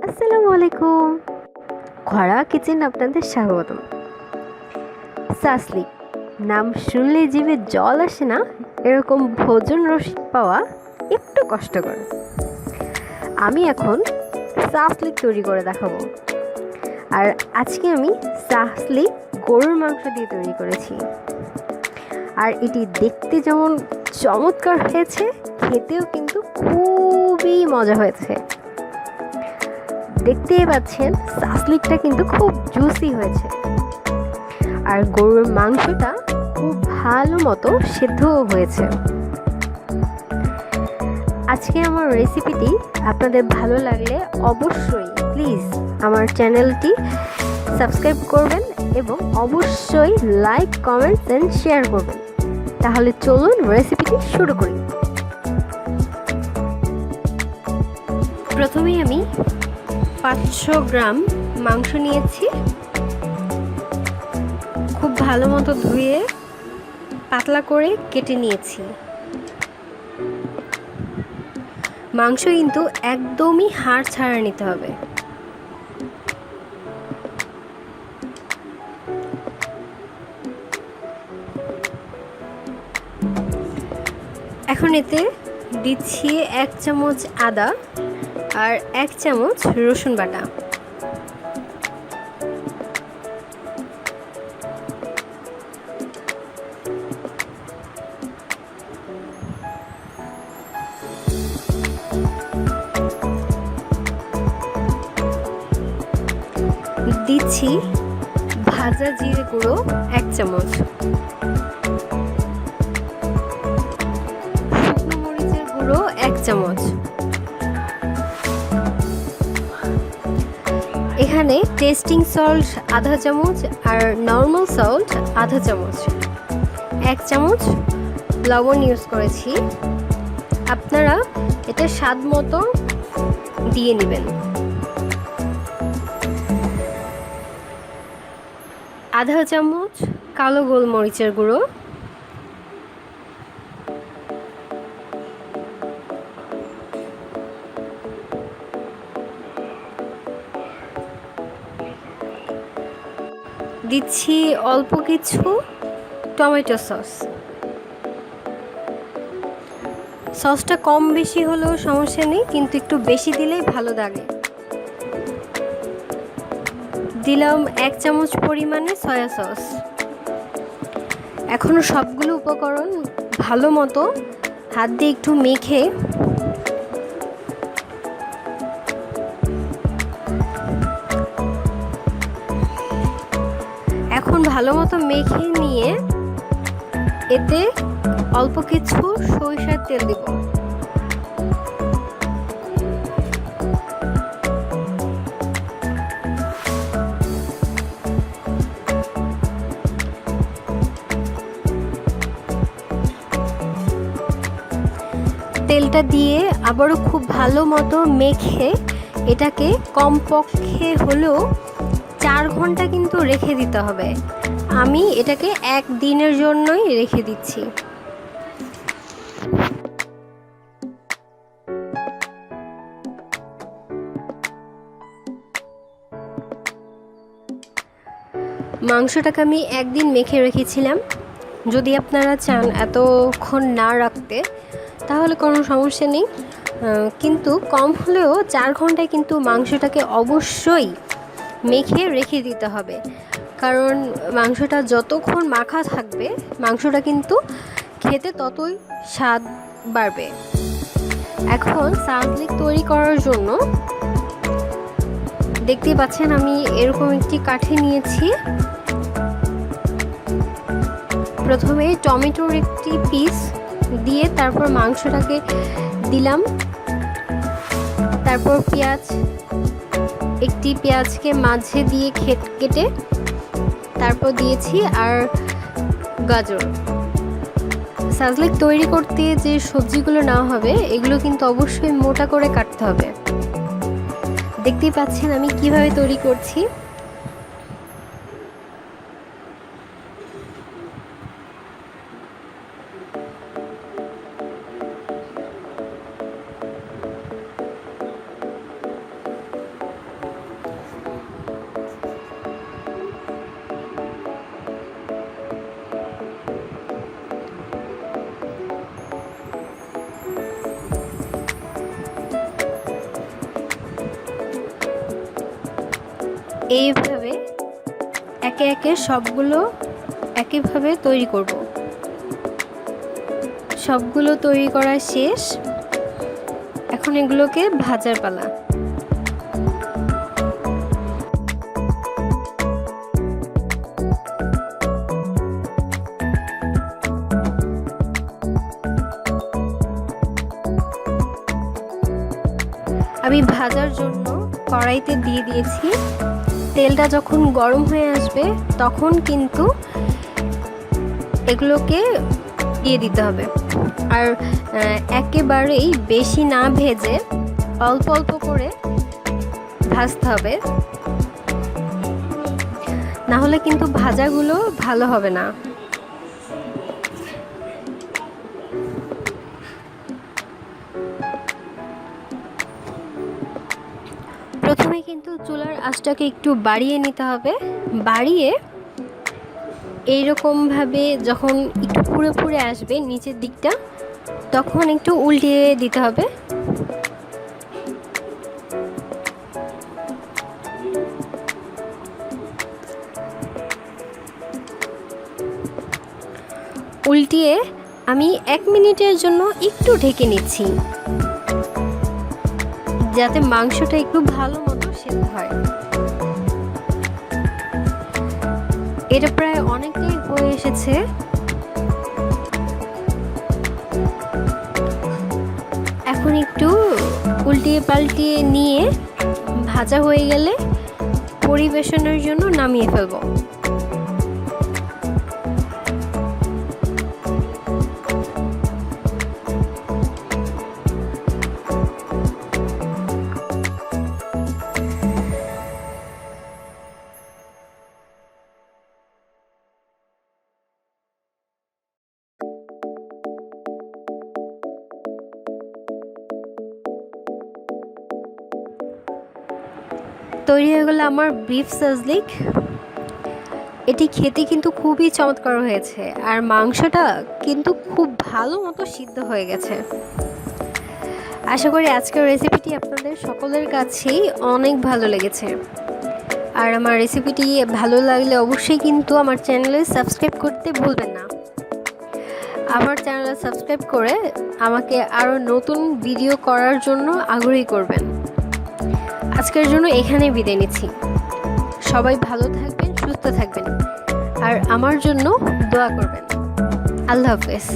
আসসালামু আলাইকুম। ঘরোয়া কিচেন আপনাদের স্বাগতম। সাসলিক নাম শুনলে জিভে জল আসে না, এরকম ভোজন রসিদ পাওয়া একটু কষ্টকর। আমি এখন সাসলিক তৈরি করে দেখাবো। আর আজকে আমি সাসলিক গরুর মাংস দিয়ে তৈরি করেছি। আর এটি দেখতে যেমন চমৎকার হয়েছে, খেতেও কিন্তু খুবই মজা হয়েছে। দেখতেই পাচ্ছেন সাসলিকটা কিন্তু খুব জুসি হয়েছে, আর গরুর মাংসটা খুব ভালো মতো সেদ্ধও হয়েছে। আজকে আমার রেসিপিটি আপনাদের ভালো লাগলে অবশ্যই প্লিজ আমার চ্যানেলটি সাবস্ক্রাইব করবেন এবং অবশ্যই লাইক, কমেন্টস অ্যান্ড শেয়ার করবেন। তাহলে চলুন রেসিপিটি শুরু করি। প্রথমেই আমি 500 গ্রাম মাংস নিয়েছি। খুব ভালো মতো ধুয়ে পাতলা করে কেটে নিয়েছি। মাংস কিন্তু একদমই হাড় ছাড়া নিতে হবে। এখন এতে দিচ্ছি 1 চামচ আদা আর 1 চামচ রসুন বাটা। দিচ্ছি ভাজা জিরে গুঁড়ো 1 চামচ, শুকনো মরিচের গুঁড়ো 1 চামচ। এখানে টেস্টিং সল্ট আধা চামচ আর নর্মাল সল্ট আধা চামচ, 1 চামচ লবণ ইউজ করেছি। আপনারা এটা স্বাদ মতো দিয়ে নেবেন। আধা চামচ কালো গোলমরিচের গুঁড়ো, দিচ্ছি অল্প কিছু টমেটো সস। সসটা কম বেশি হলেও সমস্যা নেই, কিন্তু একটু বেশি দিলেই ভালো লাগে। দিলাম 1 চামচ পরিমাণে সয়া সস। এখন সবগুলো উপকরণ ভালো মতো হাত দিয়ে একটু মেখে নিয়ে এতে অল্প কিছু সরিষার তেল দিব। তেলটা দিয়ে আবারও খুব ভালো মতো মেখে এটাকে কমপক্ষে হলেও 4 ঘন্টা কিন্তু রেখে দিতে হবে। আমি এটাকে 1 দিনের জন্যই রেখে দিচ্ছি। মাংসটাকে আমি 1 দিন মেখে রেখেছিলাম। যদি আপনারা চান এতক্ষণ না রাখতে তাহলে কোনো সমস্যা নেই, কিন্তু কম হলেও 4 ঘন্টায় কিন্তু মাংসটাকে অবশ্যই মেখে রেখে দিতে হবে। কারণ মাংসটা যতক্ষণ মাখা থাকবে মাংসটা কিন্তু খেতে ততই স্বাদ বাড়বে। এখন সাসলিক তৈরি করার জন্য দেখতেই পাচ্ছেন আমি এরকম একটি কাঠি নিয়েছি। প্রথমে টমেটোর একটি পিস দিয়ে তারপর মাংসটাকে দিলাম। তারপর একটি পেঁয়াজকে মাঝে দিয়ে কেটে তারপর দিয়েছি আর গাজর। সাসলিক তৈরি করতে যে সবজিগুলো নেওয়া হবে এগুলো কিন্তু অবশ্যই মোটা করে কাটতে হবে। দেখতেই পাচ্ছেন আমি কিভাবে তৈরি করছি। এইভাবে একে একে সবগুলো একইভাবে তৈরি করব। সবগুলো তৈরি করা শেষ, এখন এগুলোকে ভাজার পালা। আমি ভাজার জন্য কড়াইতে দিয়ে দিয়েছি। তেলটা যখন গরম হয়ে আসবে তখন কিন্তু এগুলোকে দিয়ে দিতে হবে। আর একেবারেই বেশি না ভেজে অল্প অল্প করে ভাজতে হবে, না হলে কিন্তু ভাজাগুলো ভালো হবে না। প্রথমে কিন্তু চুলার আঁচটাকে একটু বাড়িয়ে নিতে হবে। বাড়িয়ে এইরকমভাবে যখন একটু পুড়ে পুড়ে আসবে নিচের দিকটা, তখন একটু উল্টিয়ে দিতে হবে। উল্টিয়ে আমি 1 মিনিটের জন্য একটু ঢেকে নিচ্ছি, যাতে মাংসটা একটু ভালো মতো সেদ্ধ হয়। এটা প্রায় অনেকটাই হয়ে এসেছে। এখন একটু উল্টিয়ে পাল্টিয়ে নিয়ে ভাজা হয়ে গেলে পরিবেশনের জন্য নামিয়ে ফেলবো। তৈরি হয়ে গেল আমার বিফ সাজলিক। এটি খেতে কিন্তু খুবই চমৎকার হয়েছে, আর মাংসটা কিন্তু খুব ভালো মতো সিদ্ধ হয়ে গেছে। আশা করি আজকের রেসিপিটি আপনাদের সকলের কাছেই অনেক ভালো লেগেছে। আর আমার রেসিপিটি ভালো লাগলে অবশ্যই কিন্তু আমার চ্যানেলে সাবস্ক্রাইব করতে ভুলবেন না। আমার চ্যানেলে সাবস্ক্রাইব করে আমাকে আরও নতুন ভিডিও করার জন্য আগ্রহী করবেন। আজকের জন্য এখানেই বিদায় নিচ্ছি। সবাই ভালো থাকবেন, সুস্থ থাকবেন, আর আমার জন্য দোয়া করবেন। আল্লাহ হাফেজ।